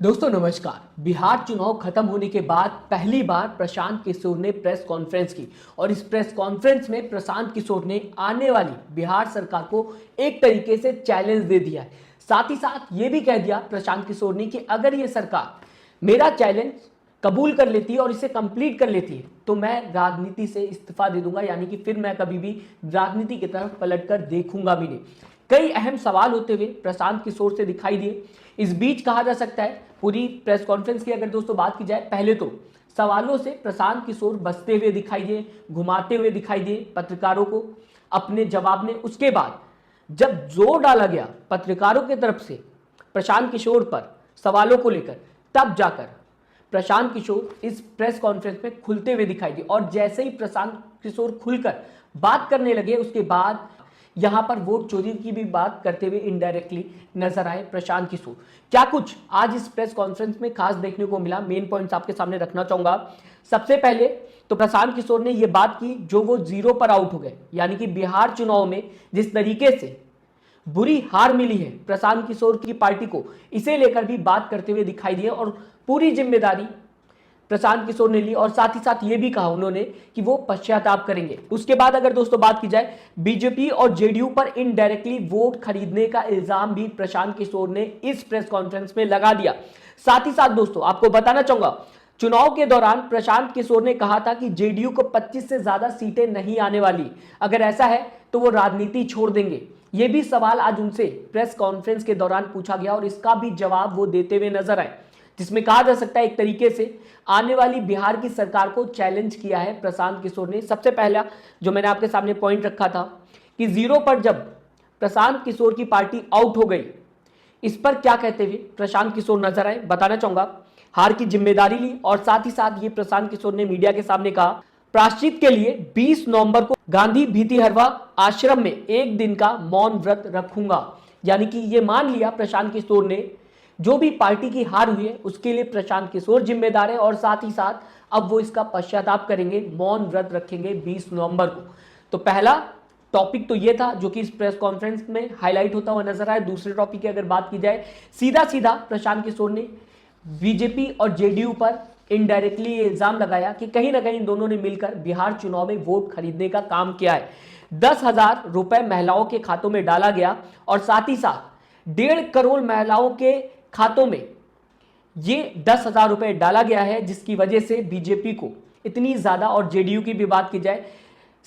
दोस्तों नमस्कार। बिहार चुनाव खत्म होने के बाद पहली बार प्रशांत किशोर ने प्रेस कॉन्फ्रेंस की और इस प्रेस कॉन्फ्रेंस में प्रशांत किशोर ने आने वाली बिहार सरकार को एक तरीके से चैलेंज दे दिया है। साथ ही साथ ये भी कह दिया प्रशांत किशोर ने कि अगर ये सरकार मेरा चैलेंज कबूल कर लेती है और इसे कंप्लीट कर लेती है तो मैं राजनीति से इस्तीफा दे दूंगा, यानी कि फिर मैं कभी भी राजनीति की तरफ पलटकर देखूंगा भी नहीं। कई अहम सवाल होते हुए प्रशांत किशोर से दिखाई दिए। इस बीच कहा जा सकता है पूरी प्रेस कॉन्फ्रेंस की अगर दोस्तों बात की जाए, पहले तो सवालों से प्रशांत किशोर बचते हुए दिखाई दिए, घुमाते हुए दिखाई दिए पत्रकारों को अपने जवाब में। उसके बाद जब जोर डाला गया पत्रकारों की तरफ से प्रशांत किशोर पर सवालों को लेकर, तब जाकर प्रशांत किशोर इस प्रेस कॉन्फ्रेंस में खुलते हुए दिखाई दिए। और जैसे ही प्रशांत किशोर खुलकर बात करने लगे, उसके बाद यहां पर वोट चोरी की भी बात करते हुए इनडायरेक्टली नजर आए प्रशांत किशोर। क्या कुछ आज इस प्रेस कॉन्फ्रेंस में खास देखने को मिला, मेन पॉइंट्स आपके सामने रखना चाहूंगा। सबसे पहले तो प्रशांत किशोर ने यह बात की जो वो जीरो पर आउट हो गए, यानी कि बिहार चुनाव में जिस तरीके से बुरी हार मिली है प्रशांत किशोर की पार्टी को, इसे लेकर भी बात करते हुए दिखाई दिए और पूरी जिम्मेदारी प्रशांत किशोर ने ली। और साथ ही साथ ये भी कहा उन्होंने कि वो पश्चाताप करेंगे। उसके बाद अगर दोस्तों बात की जाए, बीजेपी और जेडीयू पर इनडायरेक्टली वोट खरीदने का इल्जाम भी प्रशांत किशोर ने इस प्रेस कॉन्फ्रेंस में लगा दिया। साथ ही साथ दोस्तों आपको बताना चाहूंगा, चुनाव के दौरान प्रशांत किशोर ने कहा था कि जेडीयू को 25 से ज्यादा सीटें नहीं आने वाली, अगर ऐसा है तो वो राजनीति छोड़ देंगे। ये भी सवाल आज उनसे प्रेस कॉन्फ्रेंस के दौरान पूछा गया और इसका भी जवाब वो देते हुए नजर आए, जिसमें कहा जा सकता है एक तरीके से आने वाली बिहार की सरकार को चैलेंज किया है प्रशांत किशोर ने। सबसे पहला जो मैंने आपके सामने पॉइंट रखा था कि जीरो पर जब प्रशांत किशोर की पार्टी आउट हो गई, इस पर क्या कहते हुए प्रशांत किशोर नजर आए बताना चाहूंगा। हार की जिम्मेदारी ली और साथ ही साथ ये प्रशांत किशोर ने मीडिया के सामने कहा, प्रायश्चित के लिए 20 नवंबर को गांधी भीतिहरवा आश्रम में एक दिन का मौन व्रत रखूंगा। यानी कि ये मान लिया प्रशांत किशोर ने, जो भी पार्टी की हार हुई है उसके लिए प्रशांत किशोर जिम्मेदार है और साथ ही साथ अब वो इसका पश्चाताप करेंगे, मौन व्रत रखेंगे 20 नवंबर को। तो पहला टॉपिक तो ये था जो कि इस प्रेस कॉन्फ्रेंस में हाईलाइट होता हुआ नजर आया। दूसरे टॉपिक की अगर बात की जाए, सीधा सीधा प्रशांत किशोर ने बीजेपी और जेडीयू पर इनडायरेक्टली ये इल्जाम लगाया कि कहीं ना कहीं दोनों ने मिलकर बिहार चुनाव में वोट खरीदने का काम किया है। 10,000 रुपए महिलाओं के खातों में डाला गया और साथ ही साथ 1.5 करोड़ महिलाओं के खातों में ये 10,000 रुपए डाला गया है, जिसकी वजह से बीजेपी को इतनी ज्यादा और जेडीयू की भी बात की जाए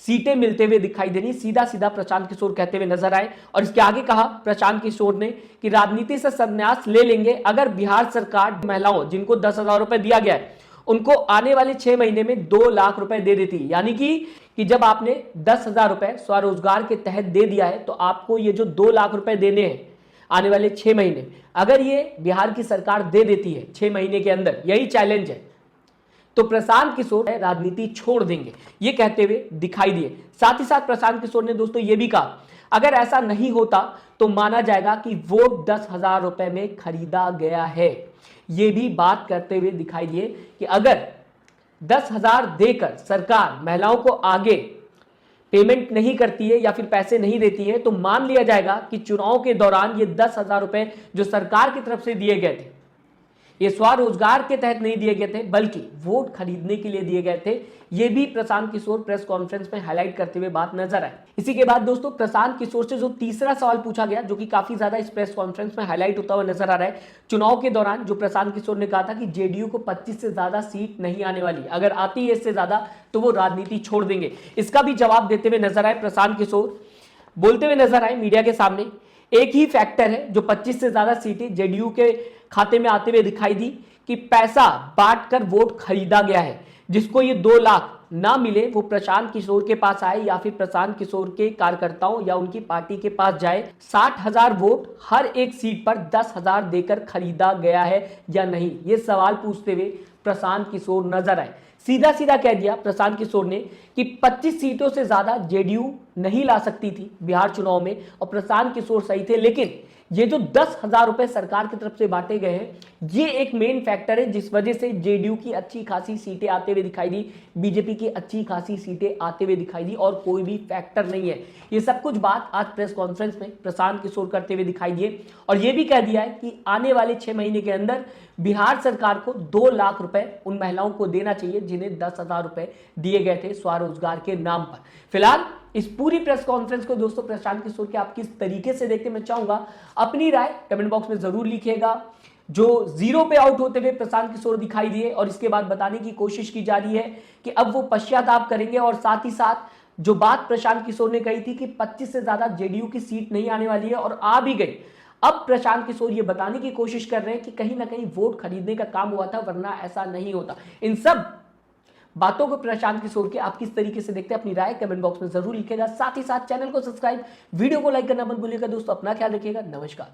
सीटें मिलते हुए दिखाई दे रही। सीधा सीधा प्रशांत किशोर कहते हुए नजर आए और इसके आगे कहा प्रशांत किशोर ने कि राजनीति से संन्यास ले लेंगे अगर बिहार सरकार महिलाओं जिनको 10,000 रुपए दिया गया है उनको आने वाले 6 महीने में 2 लाख रुपए दे देती है। यानी कि जब आपने 10,000 रुपए स्वरोजगार के तहत दे दिया है तो आपको ये जो 2 लाख रुपए देने हैं आने वाले 6 महीने, अगर ये बिहार की सरकार दे देती है 6 महीने के अंदर, यही चैलेंज है, तो प्रशांत किशोर राजनीति छोड़ देंगे, ये कहते हुए दिखाई दिए। साथ ही साथ प्रशांत किशोर ने दोस्तों ये भी कहा अगर ऐसा नहीं होता तो माना जाएगा कि वोट 10,000 रुपए में खरीदा गया है। ये भी बात करते हुए दिखाई दिए कि अगर 10,000 देकर सरकार महिलाओं को आगे पेमेंट नहीं करती है या फिर पैसे नहीं देती है तो मान लिया जाएगा कि चुनाव के दौरान ये 10,000 रुपए जो सरकार की तरफ से दिए गए थे, ये स्वरोजगार के तहत नहीं दिए गए थे बल्कि वोट खरीदने के लिए दिए गए थे। ये भी प्रशांत किशोर प्रेस कॉन्फ्रेंस में हाईलाइट करते हुए बात नजर आए। इसी के बाद दोस्तों प्रशांत किशोर से जो तीसरा सवाल पूछा गया, जो कि काफी ज्यादा इस प्रेस कॉन्फ्रेंस में हाईलाइट होता हुआ नजर आ रहा है, चुनाव के दौरान जो प्रशांत किशोर ने कहा था कि जेडीयू को 25 से ज्यादा सीट नहीं आने वाली, अगर आती है इससे ज्यादा तो वो राजनीति छोड़ देंगे। इसका भी जवाब देते हुए नजर आए प्रशांत किशोर, बोलते हुए नजर आए मीडिया के सामने, एक ही फैक्टर है जो 25 से ज्यादा सीटें जेडीयू के खाते में आते हुए दिखाई दी कि पैसा बांटकर वोट खरीदा गया है। जिसको ये 2 लाख ना मिले वो प्रशांत किशोर के पास आए या फिर प्रशांत किशोर के कार्यकर्ताओं या उनकी पार्टी के पास जाए। 60,000 वोट हर एक सीट पर 10,000 देकर खरीदा गया है या नहीं, ये सवाल पूछते हुए प्रशांत किशोर नजर आए। सीधा सीधा कह दिया प्रशांत किशोर ने कि 25 सीटों से ज्यादा जेडीयू नहीं ला सकती थी बिहार चुनाव में और प्रशांत किशोर सही थे, लेकिन ये जो 10,000 रुपए सरकार की तरफ से बांटे गए हैं, ये एक मेन फैक्टर है जिस वजह से जेडीयू की अच्छी खासी सीटें आते हुए दिखाई दी, बीजेपी की अच्छी खासी सीटें आते हुए दिखाई दी, और कोई भी फैक्टर नहीं है। ये सब कुछ बात आज प्रेस कॉन्फ्रेंस में प्रशांत किशोर करते हुए दिखाई दिए, और ये भी कह दिया है कि आने वाले 6 महीने के अंदर बिहार सरकार को 2 लाख रुपए उन महिलाओं को देना चाहिए जिन्हें 10,000 रुपए दिए गए थे स्वरोजगार के नाम पर। फिलहाल इस पूरी प्रेस कॉन्फ्रेंस को दोस्तों प्रशांत किशोर के आप किस तरीके से देखते, मैं चाहूंगा अपनी राय कमेंट बॉक्स में जरूर लिखिएगा। जो जीरो पे आउट होते हुए प्रशांत किशोर दिखाई दिए और इसके बाद बताने की कोशिश की जा रही है कि अब वो पश्चाताप करेंगे, और साथ ही साथ जो बात प्रशांत किशोर ने कही थी कि 25 से ज्यादा जेडीयू की सीट नहीं आने वाली है और आ भी गई, अब प्रशांत किशोर ये बताने की कोशिश कर रहे हैं कि कहीं ना कहीं वोट खरीदने का काम हुआ था, वरना ऐसा नहीं होता। इन सब बातों को प्रशांत किशोर के आप किस तरीके से देखते हैं, अपनी राय कमेंट बॉक्स में जरूर लिखिएगा। साथ ही साथ चैनल को सब्सक्राइब, वीडियो को लाइक करना मत भूलिएगा दोस्तों। अपना ख्याल रखिएगा। नमस्कार।